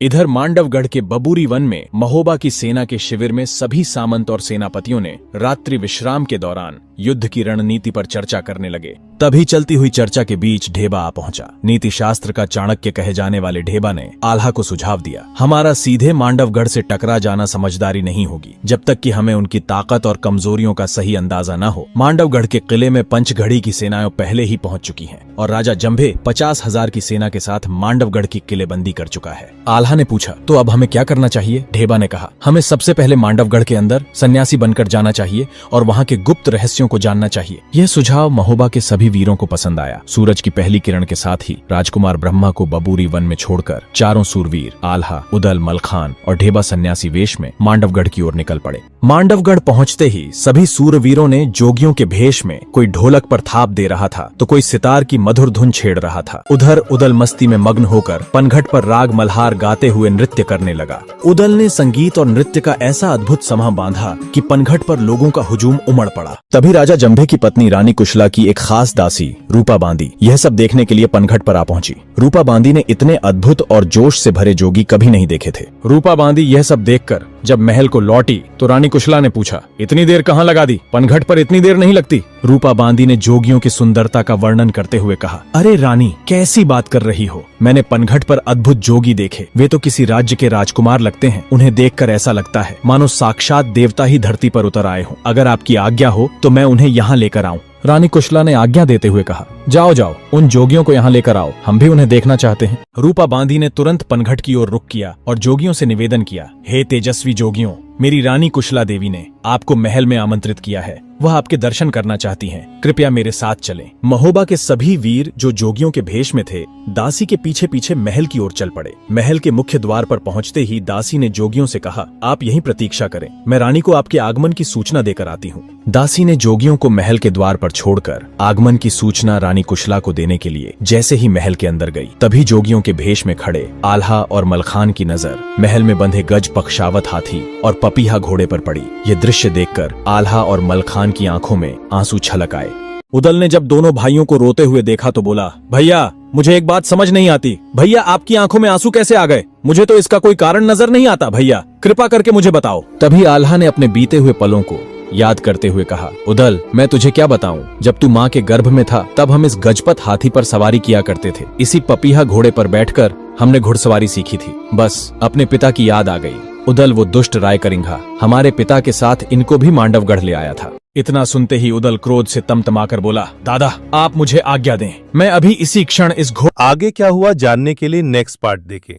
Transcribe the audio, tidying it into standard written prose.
इधर मांडवगढ़ के बबूरी वन में महोबा की सेना के शिविर में सभी सामंत और सेनापतियों ने रात्रि विश्राम के दौरान युद्ध की रणनीति पर चर्चा करने लगे। तभी चलती हुई चर्चा के बीच ढेबा आ पहुंचा। नीति शास्त्र का चाणक्य कहे जाने वाले ढेबा ने आल्हा को सुझाव दिया, हमारा सीधे मांडवगढ़ से टकरा जाना समझदारी नहीं होगी जब तक कि हमें उनकी ताकत और कमजोरियों का सही अंदाजा न हो। मांडवगढ़ के किले में पंचघड़ी की सेनाएं पहले ही पहुंच चुकी हैं और राजा जंभे 50,000 की सेना के साथ मांडवगढ़ की किलेबंदी कर चुका है। आल्हा ने पूछा, तो अब हमें क्या करना चाहिए? ढेबा ने कहा, हमें सबसे पहले मांडवगढ़ के अंदर सन्यासी बनकर जाना चाहिए और वहाँ के गुप्त रहस्यों को जानना चाहिए। यह सुझाव महोबा के सभी वीरों को पसंद आया। सूरज की पहली किरण के साथ ही राजकुमार ब्रह्मा को बबूरी वन में छोड़कर चारों सूरवीर आल्हा, उदल, मलखान और ढेबा सन्यासी वेश में मांडवगढ़ की ओर निकल पड़े। मांडवगढ़ पहुंचते ही सभी सूरवीरों ने जोगियों के भेष में, कोई ढोलक पर थाप दे रहा था तो कोई सितार की मधुर धुन छेड़ रहा था। उधर उदल मस्ती में मग्न होकर पनघट पर राग मल्हार गाते हुए नृत्य करने लगा। उदल ने संगीत और नृत्य का ऐसा अद्भुत समां बांधा कि पनघट पर लोगों का हुजूम उमड़ पड़ा। तभी राजा जंभे की पत्नी रानी कुशला की एक खास दासी रूपा बांदी यह सब देखने के लिए पनघट पर आ पहुंची। रूपा बांदी ने इतने अद्भुत और जोश से भरे जोगी कभी नहीं देखे थे। रूपा बांदी यह सब देखकर जब महल को लौटी तो रानी कुशला ने पूछा, इतनी देर कहाँ लगा दी? पनघट पर इतनी देर नहीं लगती। रूपा बांदी ने जोगियों की सुंदरता का वर्णन करते हुए कहा, अरे रानी, कैसी बात कर रही हो? मैंने पनघट पर अद्भुत जोगी देखे। वे तो किसी राज्य के राजकुमार लगते हैं। उन्हें देखकर ऐसा लगता है मानो साक्षात देवता ही धरती पर उतर आए हों। अगर आपकी आज्ञा हो तो मैं उन्हें यहाँ लेकर आऊं। रानी कुशला ने आज्ञा देते हुए कहा, जाओ जाओ, उन जोगियों को यहाँ लेकर आओ, हम भी उन्हें देखना चाहते हैं। रूपा बांदी ने तुरंत पनघट की ओर रुख किया और जोगियों से निवेदन किया, हे तेजस्वी जोगियों, मेरी रानी कुशला देवी ने आपको महल में आमंत्रित किया है। वह आपके दर्शन करना चाहती हैं। कृपया मेरे साथ चलें। महोबा के सभी वीर जो जोगियों के भेष में थे दासी के पीछे पीछे महल की ओर चल पड़े। महल के मुख्य द्वार पर पहुंचते ही दासी ने जोगियों से कहा, आप यहीं प्रतीक्षा करें, मैं रानी को आपके आगमन की सूचना देकर आती हूँ। दासी ने जोगियों को महल के द्वार पर छोड़कर आगमन की सूचना रानी कुशला को देने के लिए जैसे ही महल के अंदर गई, तभी जोगियों के भेष में खड़े आल्हा और मलखान की नजर महल में बंधे गज पक्षावत हाथी और पपीहा घोड़े पर पड़ी। ये दृश्य देखकर आल्हा और मलखान की आंखों में आंसू छलक आए। उदल ने जब दोनों भाइयों को रोते हुए देखा तो बोला, भैया, मुझे एक बात समझ नहीं आती। भैया, आपकी आंखों में आंसू कैसे आ गए? मुझे तो इसका कोई कारण नजर नहीं आता। भैया, कृपा करके मुझे बताओ। तभी आल्हा ने अपने बीते हुए पलों को याद करते हुए कहा, उदल, मैं तुझे क्या बताऊं? जब तू माँ के गर्भ में था तब हम इस गजपत हाथी पर सवारी किया करते थे। इसी पपीहा घोड़े पर बैठकर हमने घुड़सवारी सीखी थी। बस अपने पिता की याद आ गई। उदल, वो दुष्ट रायकरिंगा हमारे पिता के साथ इनको भी मांडवगढ़ ले आया था। इतना सुनते ही उदल क्रोध से तमतमाकर बोला, दादा, आप मुझे आज्ञा दें, मैं अभी इसी क्षण इस घोड़े। आगे क्या हुआ जानने के लिए नेक्स्ट पार्ट देखें।